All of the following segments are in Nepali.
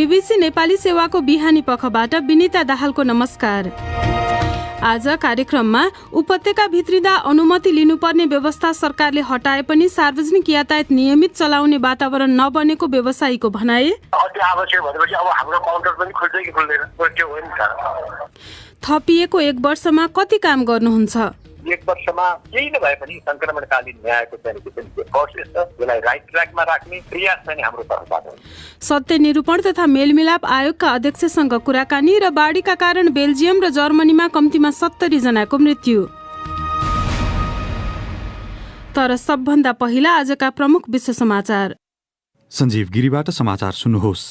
बीबीसी नेपाली सेवाको बिहानी पखबाट विनिता दाहालको नमस्कार। आज कार्यक्रममा उपत्यका भित्रिँदा अनुमति लिनुपर्ने व्यवस्था सरकारले हटाए पनि सार्वजनिक यातायात नियमित चलाउने वातावरण नबनेको व्यवसायीको भनाई। थपिएको 1 वर्षमा कति काम गर्नुहुन्छ? 1 वर्षमा केही नभए पनि संक्रमणकालीन न्यायको चाहिँ प्रोसेस छ, यसलाई राइट ट्र्याकमा राख्ने प्रयास चाहिँ हाम्रो तर्फबाट हो। सत्य निरूपण तथा मेलमिलाप आयोगका अध्यक्षसँग कुराकानी र बाढीका कारण बेल्जियम र जर्मनीमा कम्तीमा 70 जनाको मृत्यु। तर सबभन्दा पहिला आजका प्रमुख विश्व समाचार। सञ्जीव गिरीबाट समाचार सुन्नुहोस्।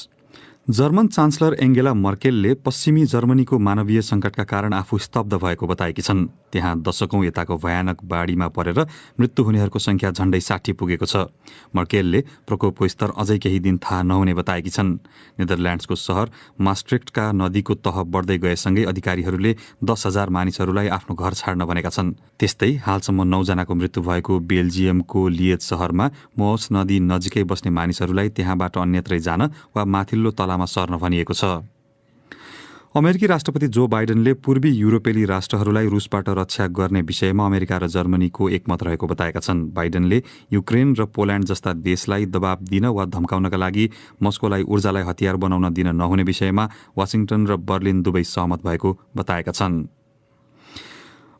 जर्मन चान्सलर एङ्गेला मर्केलले पश्चिमी जर्मनीको मानवीय सङ्कटका कारण आफू स्तब्ध भएको बताएकी छन्। त्यहाँ दशकौं यताको भयानक बाढीमा परेर मृत्यु हुनेहरूको संख्या झण्डै 60 पुगेको छ। मर्केलले प्रकोपको स्तर अझै केही दिन थाहा नहुने बताएकी छन्। नेदरल्यान्ड्सको सहर मास्ट्रिक्टका नदीको तह बढ्दै गएसँगै अधिकारीहरूले 10,000 मानिसहरूलाई आफ्नो घर छाड्न भनेका छन्। त्यस्तै हालसम्म 9 जनाको मृत्यु भएको बेल्जियमको लिएज सहरमा मोस नदी नजिकै बस्ने मानिसहरूलाई त्यहाँबाट अन्यत्रै जान वा माथिल्लो तलामा सर्न भनिएको छ। अमेरिकी राष्ट्रपति जो बाइडेनले पूर्वी युरोपेली राष्ट्रहरूलाई रुसबाट रक्षा गर्ने विषयमा अमेरिका र जर्मनीको एकमत रहेको बताएका छन्। बाइडेनले युक्रेन र पोल्यान्ड जस्ता देशलाई दबाब दिन वा धम्काउनका लागि मस्कोलाई ऊर्जालाई हतियार बनाउन दिन नहुने विषयमा वाशिंगटन र बर्लिन दुवै सहमत भएको बताएका छन्।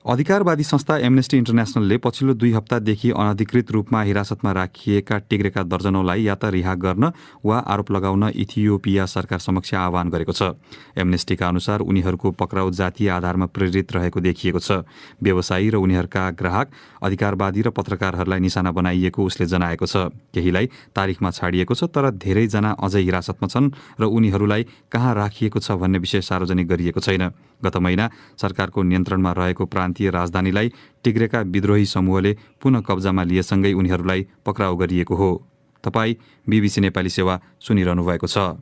अधिकारवादी संस्था एमनेस्टी इन्टरनेसनलले पछिल्लो 2 हप्तादेखि अनधिकृत रूपमा हिरासतमा राखिएका टिग्रेका दर्जनौलाई या त रिहा गर्न वा आरोप लगाउन इथियोपिया सरकार समक्ष आह्वान गरेको छ। एमनेस्टीका अनुसार उनीहरूको पक्राउ जातीय आधारमा प्रेरित रहेको देखिएको छ। व्यवसायी र उनीहरूका ग्राहक, अधिकारवादी र पत्रकारहरूलाई निशाना बनाइएको उसले जनाएको छ। केहीलाई तारिखमा छाडिएको छ, तर धेरैजना अझै हिरासतमा छन् र उनीहरूलाई कहाँ राखिएको छ भन्ने विषय सार्वजनिक गरिएको छैन। गत महिना सरकारको नियन्त्रणमा रहेको प्रान्तीय राजधानीलाई टिग्रेका विद्रोही समूहले पुनः कब्जामा लिएसँगै उनीहरूलाई पक्राउ गरिएको हो। तपाईँ बीबीसी नेपाली सेवा सुनिरहनु भएको छ।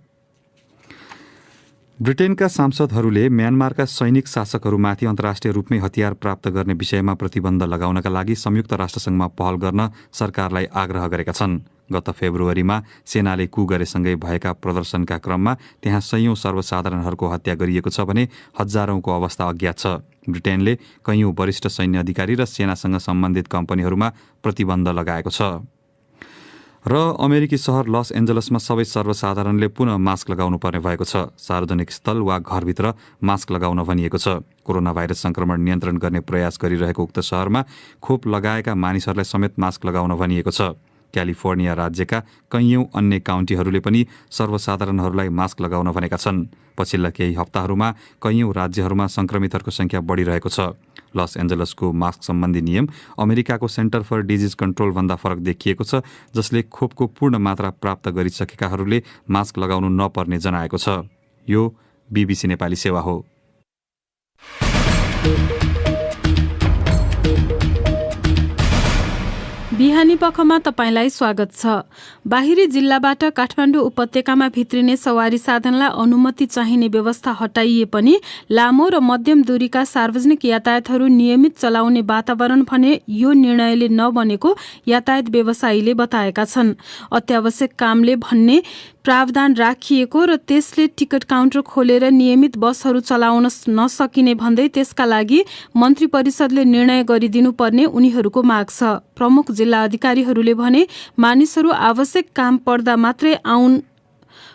ब्रिटेनका सांसदहरूले म्यानमारका सैनिक शासकहरूमाथि अन्तर्राष्ट्रिय रूपमै हतियार प्राप्त गर्ने विषयमा प्रतिबन्ध लगाउनका लागि संयुक्त राष्ट्रसङ्घमा पहल गर्न सरकारलाई आग्रह गरेका छन्। गत फेब्रुअरीमा सेनाले कू गरेसँगै भएका प्रदर्शनका क्रममा त्यहाँ सयौं सर्वसाधारणहरूको हत्या गरिएको छ भने हजारौंको अवस्था अज्ञात छ। ब्रिटेनले कैयौं वरिष्ठ सैन्य अधिकारी र सेनासँग सम्बन्धित कम्पनीहरूमा प्रतिबन्ध लगाएको छ। र अमेरिकी सहर लस एन्जलसमा सबै सर्वसाधारणले पुनः मास्क लगाउनु पर्ने भएको छ। सार्वजनिक स्थल वा घरभित्र मास्क लगाउन भनिएको छ। कोरोना भाइरस संक्रमण नियन्त्रण गर्ने प्रयास गरिरहेको उक्त सहरमा खोप लगाएका मानिसहरूलाई समेत मास्क लगाउन भनिएको छ। क्यालिफोर्निया राज्यका कैयौं अन्य काउन्टीहरूले पनि सर्वसाधारणहरूलाई मास्क लगाउन भनेका छन्। पछिल्ला केही हप्ताहरूमा कैयौं राज्यहरूमा संक्रमितहरूको संख्या बढिरहेको छ। लस एन्जलसको मास्क सम्बन्धी नियम अमेरिकाको सेन्टर फर डिजिज कन्ट्रोल भन्दा फरक देखिएको छ, जसले खोपको पूर्ण मात्रा प्राप्त गरिसकेकाहरूले मास्क लगाउनु नपर्ने जनाएको छ। यो बीबीसी नेपाली सेवा हो। बिहानी पखमा तपाईंलाई स्वागत छ। बाहिरी जिल्लाबाट काठमाडौँ उपत्यकामा भित्रिने सवारी साधनलाई अनुमति चाहिने व्यवस्था हटाइए पनि लामो र मध्यम दूरीका सार्वजनिक यातायातहरू नियमित चलाउने वातावरण भने यो निर्णयले नबनेको यातायात व्यवसायीले बताएका छन्। अत्यावश्यक कामले भन्ने प्रावधान राखिएको र त्यसले टिकट काउन्टर खोलेर नियमित बसहरू चलाउन नसकिने भन्दै त्यसका लागि मन्त्री परिषदले निर्णय गरिदिनुपर्ने उनीहरूको माग छ। प्रमुख जिल्ला अधिकारीहरूले भने मानिसहरू आवश्यक काम पर्दा मात्रै आउन्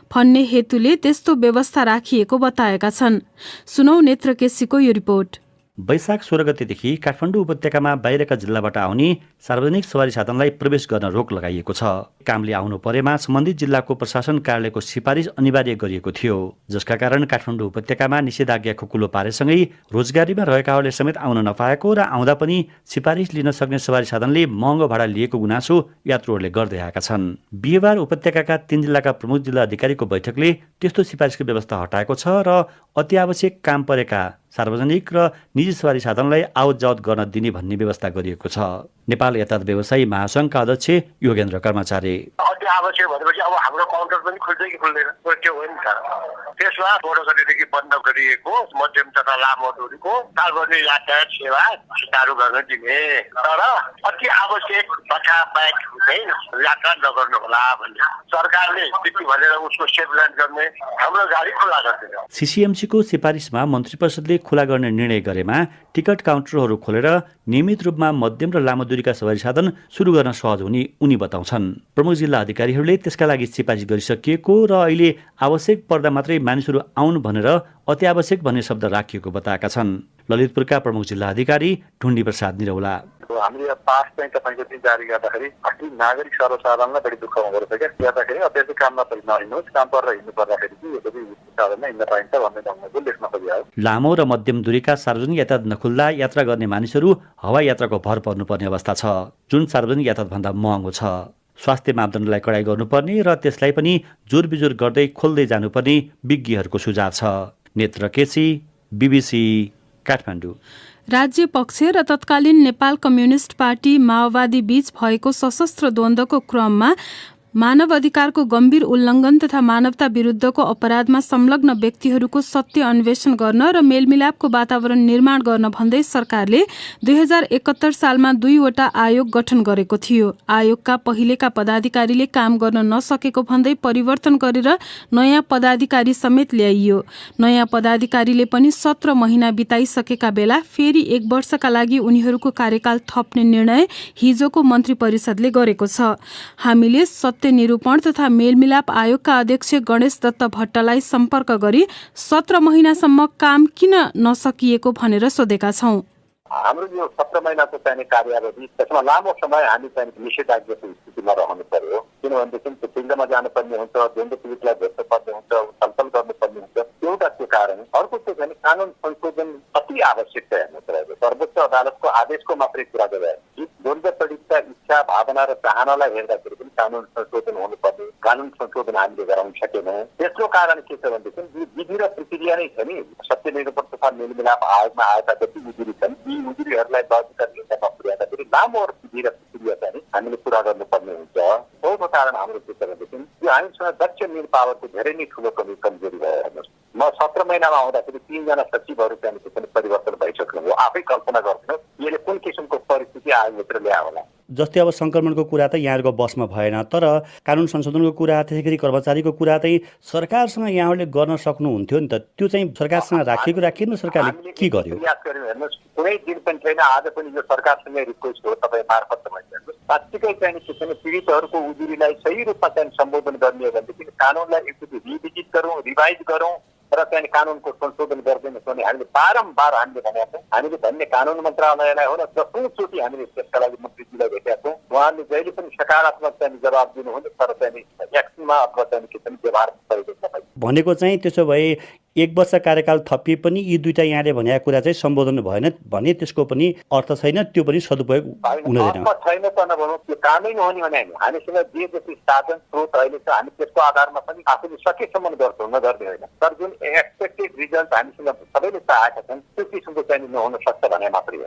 भन्ने हेतुले त्यस्तो व्यवस्था राखिएको बताएका छन्। सुनौ नेत्र केसीको यो रिपोर्ट। वैशाख 16 गतेदेखि काठमाडौँ उपत्यकामा बाहिरका जिल्लाबाट आउने सार्वजनिक सवारी साधनलाई प्रवेश गर्न रोक लगाइएको छ। कामले आउनु परेमा सम्बन्धित जिल्लाको प्रशासन कार्यालयको सिफारिस अनिवार्य गरिएको थियो, जसका कारण काठमाडौँ उपत्यकामा निषेधाज्ञा खुकुलो पारेसँगै रोजगारीमा रहेकाहरूले समेत आउन नपाएको र आउँदा पनि सिफारिस लिन सक्ने सवारी साधनले महँगो भाडा लिएको गुनासो यात्रुहरूले गर्दै आएका छन्। बिहिबार उपत्यकाका 3 जिल्लाका प्रमुख जिल्ला अधिकारीको बैठकले त्यस्तो सिफारिसको व्यवस्था हटाएको छ र अत्यावश्यक काम परेका सार्वजनिक र निजी सवारी साधनलाई आवत जावत गर्न दिने भन्ने व्यवस्था गरिएको छ। नेपाल यातायात व्यवसायी महासङ्घका अध्यक्ष योगेन्द्र कर्मचारी, आवश्यक भनेपछि अब हाम्रो काउन्टर पनि खुल्छ कि खुल्दैन त्यो हो नि त। त्यसमा छोटो गरिदेखि बन्द गरिएको मध्यम तथा लामो दूरीको सार्वजनिक यातायात सेवा सुचारू गर्न दिने, तर अति आवश्यक तथा बाहेक चाहिँ यात्रा नगर्नु होला भन्ने सरकारले त्यति भनेर उसको सेफगार्ड गर्ने हाम्रो गाडी खुला गरिदिन्छ। सीसीएमसीको सिफारिसमा मन्त्री परिषदले खुला गर्ने निर्णय गरेमा टिकट काउन्टरहरू खोलेर नियमित रूपमा मध्यम र लामो दूरीका सवारी साधन सुरु गर्न सहज हुने उनी बताउँछन्। प्रमुख जिल्ला अधिकारीहरूले त्यसका लागि सिफारिस गरिसकिएको र अहिले आवश्यक पर्दा मात्रै मानिसहरू आउन् भनेर अति आवश्यक भन्ने शब्द राखिएको बताएका छन्। ललितपुरका प्रमुख जिल्ला अधिकारी ढुण्डी प्रसाद निरौला हामीले पास चाहिँ तपाईँको चाहिँ जारी गर्दाखेरि अस्ति नागरिक सर्वसाधारणलाई बढी दुःख हुँदो रहेछ क्या, गर्दाखेरि अत्याधिक काममा पनि नहिँड्नुहोस्, काम परेर हिँड्नु पर्दाखेरि चाहिँ यो चाहिँ साधनमा हिँड्न पाइन्छ भन्ने ढङ्गको लेख्न खोजियो। लामो र मध्यम दूरीका सार्वजनिक यातायात नखुल्दा यात्रा गर्ने मानिसहरू हवाई यात्राको भर पर्नुपर्ने अवस्था छ, जुन सार्वजनिक यातायातभन्दा महँगो छ। स्वास्थ्य मापदण्डलाई कडाइ गर्नुपर्ने र त्यसलाई पनि जोरबिजोर गर्दै खोल्दै जानुपर्ने विज्ञहरूको सुझाव छ। नेत्र केसी, BBC, काठमाडौँ। राज्य पक्ष र तत्कालीन नेपाल कम्युनिस्ट पार्टी माओवादी बीच भएको सशस्त्र द्वन्द्वको क्रममा मानव अधिकारको गम्भीर उल्लङ्घन तथा मानवता विरुद्धको अपराधमा संलग्न व्यक्तिहरूको सत्य अन्वेषण गर्न र मेलमिलापको वातावरण निर्माण गर्न भन्दै सरकारले 2071 सालमा 2वटा आयोग गठन गरेको थियो। आयोगका पहिलेका पदाधिकारीले काम गर्न नसकेको भन्दै परिवर्तन गरेर नयाँ पदाधिकारी समेत ल्याइयो। नयाँ पदाधिकारीले पनि 17 महिना बिताइसकेका बेला फेरि 1 वर्षका लागि उनीहरूको कार्यकाल थप्ने निर्णय हिजोको मन्त्री परिषदले गरेको छ। हामीले सत्य निरूपण तथा मेलमिलाप आयोगका अध्यक्ष गणेश दत्त भट्टलाई सम्पर्क गरी 17 महिनासम्म काम किन नसकिएको भनेर सोधेका छौं। हाम्रो यो 17 महिनाको चाहिने कार्यावधि, त्यसमा लामो समय हामी चाहिँ निषेधाज्ञाको स्थितिमा रहनु पर्यो, किनभनेदेखि त्यो फिल्डमा जानुपर्ने हुन्छ, द्वन्द्व पीडितलाई भेट्नुपर्ने हुन्छ, छलफल गर्नुपर्ने हुन्छ। एउटा त्यो कारण। अर्को त्यो चाहिँ कानुन संशोधन अति आवश्यक छ हेर्नु पर्यो। सर्वोच्च अदालतको आदेशको मात्रै कुरा गरेर द्वन्द्व पीडितका इच्छा भावना र चाहनालाई हेर्दाखेरि पनि कानुन संशोधन हुनुपर्ने, कानुन संशोधन हामीले गराउन सकेनौँ। त्यसको कारण के छ भनेदेखि विधि र प्रक्रिया नै छ नि। सत्य निरूपण तथा मेलमिलाप आयोगमा आएका जति उजुरी छन् यी उजुरीहरूलाई दर्ता निर्णयमा पुर्याउँदाखेरि लामो विधि र प्रक्रिया चाहिँ हामीले पुरा गर्नुपर्ने हुन्छ। चौथो कारण हाम्रो के छ भनेदेखि यो हामीसँग दक्ष मेल पावरको धेरै नै ठुलो कमजोरी भयो। हेर्नुहोस्, म 17 महिनामा आउँदाखेरि 3 जना सचिवहरू चाहिँ पनि परिवर्तन भइसक्नु हो। आफै कल्पना गर्नुहोस् यसले कुन किसिमको परिस्थिति आयोभित्र ल्यायो होला। जस्तै अब संक्रमणको कुरा त यहाँहरूको बसमा भएन, तर कानुन संशोधनको कुरा, त्यसैगरी कर्मचारीको कुरा चाहिँ सरकारसँग यहाँहरूले गर्न सक्नुहुन्थ्यो नि त। त्यो चाहिँ सरकारसँग राखिएन, सरकारले के गर्यो? हेर्नुहोस्, कुनै दिन पनि छैन, आज पनि यो सरकारसँगै रिक्वेस्ट हो तपाईँ मार्फत हेर्नुहोस्, साँच्चीकै चाहिँ पीडितहरूको उजुरीलाई सही रूपमा चाहिँ सम्बोधन गर्ने हो भनेदेखि कानुनलाई एकचोटि रिभिजिट गरौँ, रिभाइज गरौँ र चाहिँ कानुनको संशोधन गरिदिनुहोस् भने हामीले बारम्बार हामीले भनेका छौँ। हामीले भन्ने कानुन मन्त्रालयलाई हो र दशौँचोटि हामीले त्यसका लागि मन्त्रीजीलाई भेटेका छौँ। उहाँले जहिले पनि सकारात्मक चाहिँ जवाब दिनुहुने, तर चाहिँ एक्सनमा अथवा चाहिँ के पनि व्यवहार भनेको चाहिँ त्यसो भए 1 वर्ष कार्यकाल थपिए पनि यी दुईटा यहाँले भनेका कुरा चाहिँ सम्बोधन भएन भने त्यसको पनि अर्थ छैन, त्यो पनि सदुपयोग हुँदैन छैन त नभनौँ। त्यो कामै नहुने भने हामीसँग जे जति साधन स्रोत अहिले छ हामी त्यसको आधारमा पनि आफूले सकेसम्म गर्छौँ, नगर्ने होइन। तर जुन एक्सपेक्टेड रिजल्ट हामीसँग सबैले चाहेका छन् त्यो किसिमको चाहिँ नहुन सक्छ भने मात्रै हो।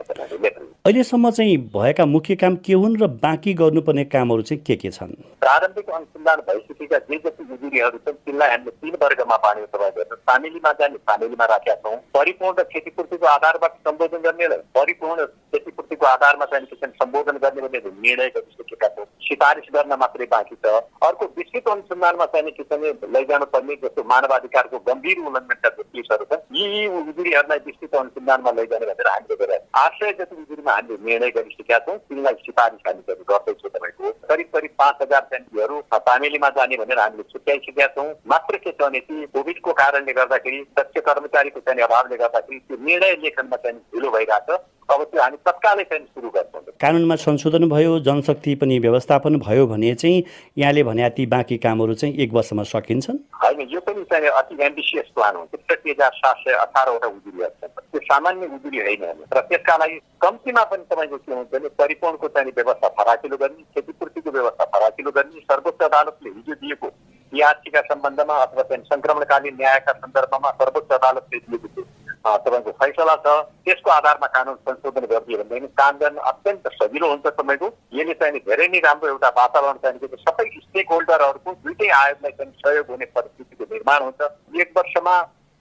अहिलेसम्म चाहिँ भएका मुख्य काम के हुन् र बाँकी गर्नुपर्ने कामहरू चाहिँ के छन्? प्रारम्भिक अनुसन्धान भइसकेका जे जति उजुरीहरू छन् तिनलाई हामीले 3 वर्गमा बाँडेको तपाईँ सामेलीमा जाने सामेलीमा राखेका छौँ। परिपूर्ण क्षतिपूर्तिको आधारबाट सम्बोधन गर्नेलाई परिपूर्ण क्षतिपूर्तिको आधारमा चाहिँ सम्बोधन गर्ने भन्ने निर्णय गरिसकेका छौँ। सिफारिस गर्न मात्रै बाँकी छ। अर्को विस्तृत अनुसन्धानमा चाहिँ के चाहिँ लैजानु पर्ने जस्तो मानवाधिकारको गम्भीर उल्लङ्घनका केसहरू छन्, यी उजुरीहरूलाई विस्तृत अनुसन्धानमा लैजाने भनेर हामीले गरेका 800 जति उजुरीमा हामीले निर्णय गरिसकेका छौँ। तिनलाई सिफारिस हामी गर्दैछौँ। तपाईँको करिब 5000 सेन्टीहरू तामेलीमा जाने भनेर हामीले छुट्याइसकेका छौँ। मात्र के छ भने कोभिडको कारणले गर्दाखेरि दक्ष कर्मचारीको चाहिँ अभावले गर्दाखेरि त्यो निर्णय लेखनमा चाहिँ ढिलो भइरहेको छ। अब त्यो हामी तत्कालै चाहिँ सुरु गर्छौँ। कानुनमा संशोधन भयो, जनशक्ति पनि व्यवस्थापन भयो भने चाहिँ यहाँले भने ती बाँकी कामहरू चाहिँ 1 वर्षमा सकिन्छन्? होइन, यो पनि चाहिँ अति एम्बिसियस प्लान हो। 63,718वटा उजुरीहरू छन्। त्यो सामान्य उजुरी होइन र त्यसका लागि कम्तीमा पनि तपाईँको के हुन्छ भने परिपूर्णको चाहिँ व्यवस्था फराकिलो गर्ने, क्षतिपूर्तिको व्यवस्था फराकिलो गर्ने, सर्वोच्च अदालतले हिजो दिएको टीआरसीका सम्बन्धमा अथवा चाहिँ संक्रमणकालीन न्यायका सन्दर्भमा सर्वोच्च अदालतले दिएको तपाईँको फैसला छ, त्यसको आधारमा कानुन संशोधन गरिदियो भनेदेखि काम गर्न अत्यन्त सजिलो हुन्छ तपाईँको। यसले चाहिँ धेरै नै राम्रो एउटा वातावरण चाहिँ सबै स्टेक होल्डरहरूको दुइटै आयोगलाई चाहिँ सहयोग हुने परिस्थितिको निर्माण हुन्छ। 1 वर्षमा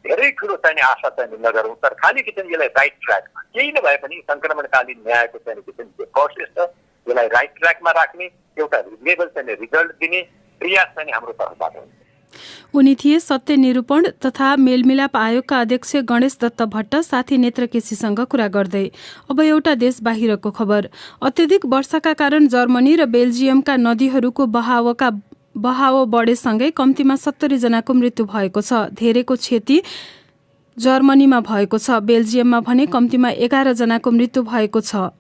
धेरै ठुलो चाहिँ आशा चाहिँ नगरौँ, तर खालि कि चाहिँ यसलाई राइट ट्र्याकमा केही नभए पनि सङ्क्रमणकालीन न्यायको चाहिँ प्रोसेस छ, यसलाई राइट ट्र्याकमा राख्ने एउटा रिजनेबल चाहिँ रिजल्ट दिने प्रयास चाहिँ हाम्रो तर्फबाट हुन्छ। उनी थिए सत्य निरूपण तथा मेलमिलाप आयोगका अध्यक्ष गणेश दत्त भट्ट साथी नेत्र केसीसँग कुरा गर्दै। अब एउटा देश बाहिरको खबर। अत्यधिक वर्षाका कारण जर्मनी र बेल्जियमका नदीहरूको बहाव बढेसँगै कम्तीमा 70 जनाको मृत्यु भएको छ। धेरैको क्षति जर्मनीमा भएको छ, बेल्जियममा भने कम्तीमा 11 जनाको मृत्यु भएको छ।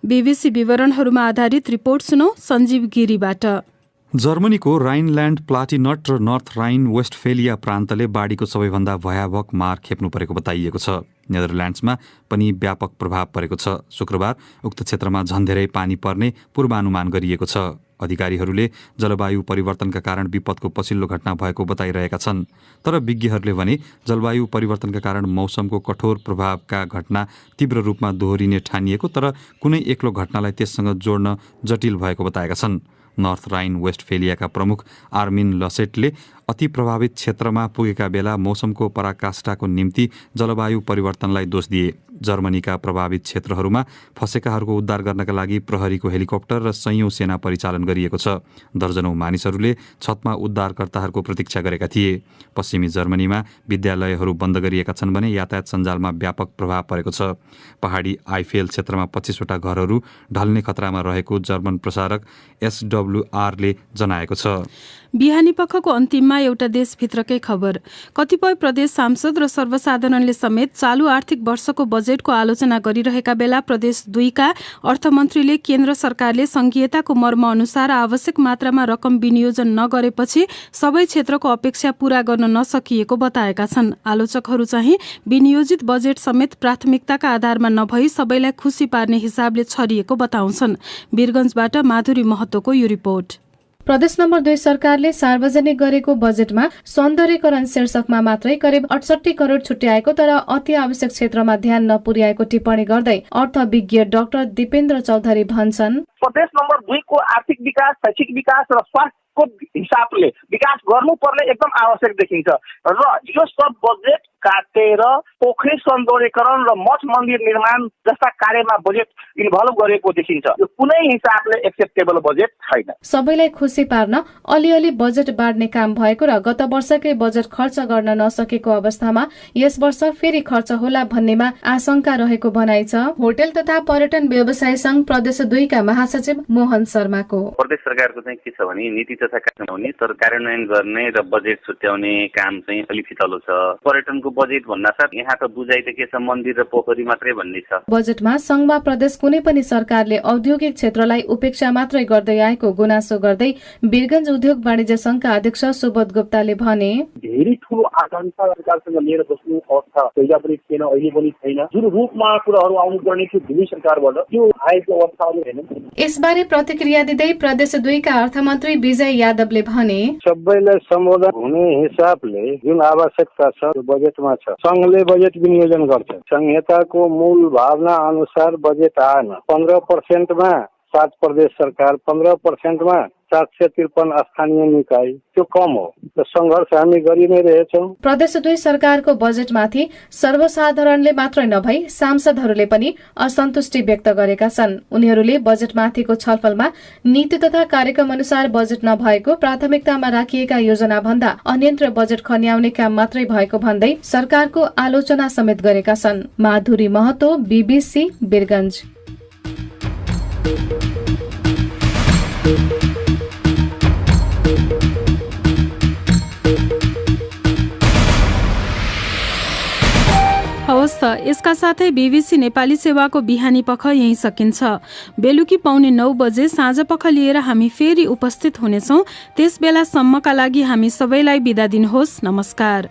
बीबीसी विवरणहरूमा आधारित रिपोर्ट सुनौ सञ्जीव गिरीबाट। जर्मनीको राइनल्यान्ड प्लाटिनट र नर्थ राइन वेस्टफेलिया प्रान्तले बाढीको सबैभन्दा भयावह मार खेप्नु परेको बताइएको छ। नेदरल्यान्ड्समा पनि व्यापक प्रभाव परेको छ। शुक्रबार उक्त क्षेत्रमा झन् धेरै पानी पर्ने पूर्वानुमान गरिएको छ। अधिकारीहरूले जलवायु परिवर्तनका कारण विपदको पछिल्लो घटना भएको बताइरहेका छन्। तर विज्ञहरूले भने जलवायु परिवर्तनका कारण मौसमको कठोर प्रभावका घटना तीव्र रूपमा दोहोरिने ठानिएको, तर कुनै एक्लो घटनालाई त्यससँग जोड्न जटिल भएको बताएका छन्। नर्थ राइन वेस्टफेलियाका प्रमुख आर्मिन लसेटले अति प्रभावित क्षेत्रमा पुगेका बेला मौसमको पराकाष्ठाको निम्ति जलवायु परिवर्तनलाई दोष दिए। जर्मनीका प्रभावित क्षेत्रहरूमा फँसेकाहरूको उद्धार गर्नका लागि प्रहरीको हेलिकप्टर र सयौं सेना परिचालन गरिएको छ। दर्जनौं मानिसहरूले छतमा उद्धारकर्ताहरूको प्रतीक्षा गरेका थिए। पश्चिमी जर्मनीमा विद्यालयहरू बन्द गरिएका छन् भने यातायात सञ्जालमा व्यापक प्रभाव परेको छ। पहाडी आइफेल क्षेत्रमा 25 वटा घरहरू ढल्ने खतरामा रहेको जर्मन प्रसारक SWR ले जनाएको छ। बिहानी पखको अन्तिममा एउटा देशभित्रकै खबर। कतिपय प्रदेश सांसद र सर्वसाधारणले समेत चालू आर्थिक वर्षको बजेटको आलोचना गरिरहेका बेला प्रदेश 2 का अर्थमन्त्रीले केन्द्र सरकारले संघीयताको मर्म अनुसार आवश्यक मात्रामा रकम विनियोजन नगरेपछि सबै क्षेत्रको अपेक्षा पूरा गर्न नसकिएको बताएका छन्। आलोचकहरू चाहिँ विनियोजित बजेट समेत प्राथमिकताका आधारमा नभई सबैलाई खुसी पार्ने हिसाबले छरिएको बताउँछन्। वीरगञ्जबाट माधुरी महतोको यो रिपोर्ट। प्रदेश नम्बर 2 सरकारले सार्वजनिक गरेको बजेटमा सौन्दर्यकरण शीर्षकमा मात्रै करिब 68 करोड छुट्याएको तर अति आवश्यक क्षेत्रमा ध्यान नपुर्याएको टिप्पणी गर्दै अर्थविज्ञ डाक्टर दिपेन्द्र चौधरी भन्छन्, प्रदेश नम्बर 2 को आर्थिक विकास, शैक्षिक विकास र स्वास्थ्यको हिसाबले विकास गर्नुपर्ने एकदम आवश्यक देखिन्छ र यो सब बजेट काटेर पोखरी सौन्दर्यकरण र मठ मन्दिर निर्माण जस्ता कार्यमा बजेट इन्भल्भ गरेको देखिन्छ। यो कुनै हिसाबले एक्सेप्टेबल बजेट छैन। सबैलाई खुसी पार्न अलिअलि बजेट बाँड्ने काम भएको र गत वर्षकै बजेट खर्च गर्न नसकेको अवस्थामा यस वर्ष फेरि खर्च होला भन्नेमा आशंका रहेको भनाइ छ होटल तथा पर्यटन व्यवसाय संघ प्रदेश 2 का महासचिव मोहन शर्माको। प्रदेश सरकारको चाहिँ के छ भने नीति तथा कानुन तर कार्यान्वयन गर्ने र बजेट छुट्याउने काम चाहिँ अलिक फितलो छ। पर्यटनको बजेट भन्दा साथ यहाँ त बुझाइ त के छ मन्दिर र पोखरी मात्रै भन्ने छ। बजेटमा संघमा प्रदेश कुनै पनि सरकारले औद्योगिक क्षेत्रलाई उपेक्षा मात्रै गर्दै आएको गुनासो गर्दै वीरगञ्ज उद्योग वाणिज्य संघका अध्यक्ष सुबोध गुप्ताले भने, धेरै ठूलो आकांक्षा सरकारसँग लिएर बस्नु अवस्था पहिला पनि थिएन, अहिले पनि छैन। जुन रूपमा कुराहरू आउनु पर्ने थियो दिल्ली सरकारबाट त्यो आएको अवस्थाहरू छैन। यसबारे प्रतिक्रिया दिँदै प्रदेश 2 का अर्थमन्त्री विजय यादवले भने, सबैलाई सम्बोधन हुने हिसाबले जुन आवश्यकता छ त्यो बजेटमा छ। संघले बजेट विनियोजन गर्छ। संहिताको मूल भावना अनुसार बजेट आएन। 15% मा 7 प्रदेश सरकार, 15% मा 753 स्थानीय निकाय, त्यो कम हो। त संघर्ष हामी गरि नै रहेछौँ। प्रदेश 2 सरकारको बजेटमाथि सर्वसाधारणले मात्रै नभई सांसदहरूले पनि असन्तुष्टि व्यक्त गरेका छन्। उनीहरूले बजेटमाथिको छलफलमा नीति तथा कार्यक्रम अनुसार बजेट नभएको, प्राथमिकतामा राखिएका योजना भन्दा अन्यत्र बजेट खन्याउने काम मात्रै भएको भन्दै सरकारको आलोचना समेत गरेका छन्। माधुरी महतो, बीबीसी, वीरगञ्ज। हवस् त, यसका साथै बीबीसी नेपाली सेवाको बिहानी पख यही सकिन्छ। बेलुकी 9:15 बजे साँझ पख लिएर हामी फेरि उपस्थित हुनेछौँ। त्यस बेलासम्मका लागि हामी सबैलाई बिदा दिनुहोस्। नमस्कार।